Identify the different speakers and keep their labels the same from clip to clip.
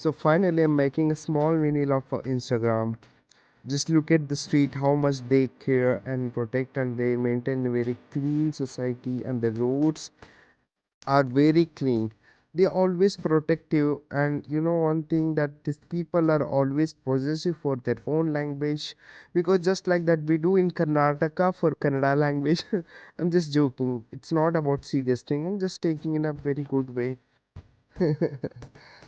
Speaker 1: So finally, I'm making a small vinyl of Instagram. Just look at the street, how much they care and protect, and they maintain a very clean society, and the roads are very clean. They always protect you, and you know one thing that these people are always possessive for their own language, because just like that we do in Karnataka for Kannada language. I'm just joking. It's not about serious thing. I'm just taking in a very good way.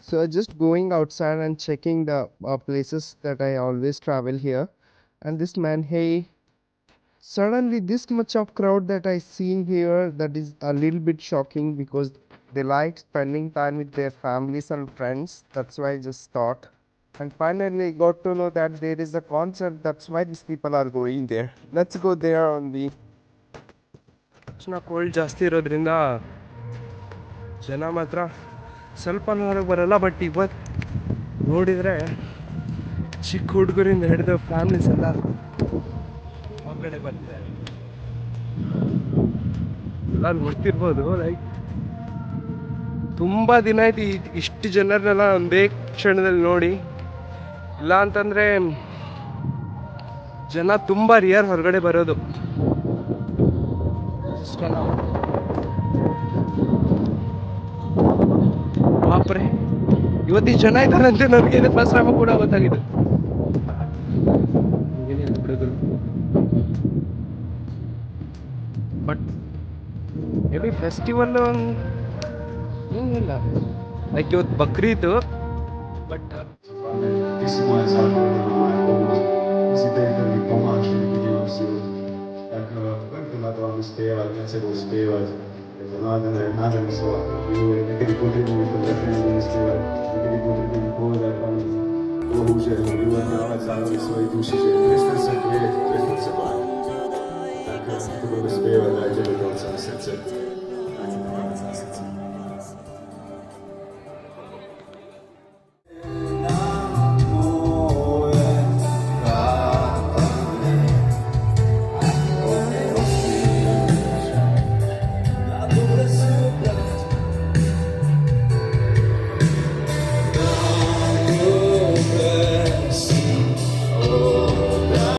Speaker 1: So just going outside and checking the places that I always travel here, and this man, hey, suddenly this much of crowd that I seen here, that is a little bit shocking because they like spending time with their families and friends. That's why I just thought. And finally, I got to know that there is a concert. That's why these people are going there. Let's go there only. ತಕ್ಷಣ cold ಜಾಸ್ತಿ ಇರೋದ್ರಿಂದ ಜನ ಮಾತ್ರ ಸ್ವಲ್ಪ ಹೊರಗೆ ಬರಲ್ಲ. But ಇವತ್ತು ನೋಡಿದರೆ ಚಿಕ್ಕ ಹುಡುಗರಿಂದ ಹಿಡಿದು ಫ್ಯಾಮಿಲೀಸ್ ಎಲ್ಲ ಹೊರಗಡೆ ಬರ್ತಾರೆ. ಎಲ್ಲ ನೋಡ್ತಿರ್ಬೋದು. ಲೈಕ್ ತುಂಬ ದಿನ ಆಯ್ತು ಇಷ್ಟು ಜನರನ್ನೆಲ್ಲ ಒಂದೇ ಕ್ಷಣದಲ್ಲಿ ನೋಡಿ. ಇಲ್ಲ ಅಂತಂದರೆ ಜನ ತುಂಬ ರಿಯರ್ ಹೊರಗಡೆ ಬರೋದು. ಬಾಪ್ರೆ, ಇವತ್ತಿಷ್ಟು ಜನ ಇದ್ದಾರಂತೆ. ನನಗೆ ಫಸ್ಟ್ ಟೈಮ್ ಕೂಡ ಗೊತ್ತಾಗಿದ್ದು. ಏನಿಲ್ಲ ಹುಡುಗರು, ಬಟ್ ಮೇ ಬಿ ಫೆಸ್ಟಿವಲ್ ಏನಿಲ್ಲ. ಲೈಕ್ ಇವತ್ತು ಬಕ್ರೀದು, but
Speaker 2: Esse mais alto Presidente Tomáš Vidící, tak na to máme zpěvat, hned se budou zpěvat. Je to nádherné slova. Někdy potřebují fotografii zpěvat, někdy potřebují povedat Pánu Bohu, že vyvodnávat zároveň svoji duši, že Kristus se kryje, Kristus se bál. Tak to budeme zpěvat, dajte do toho celé srdce.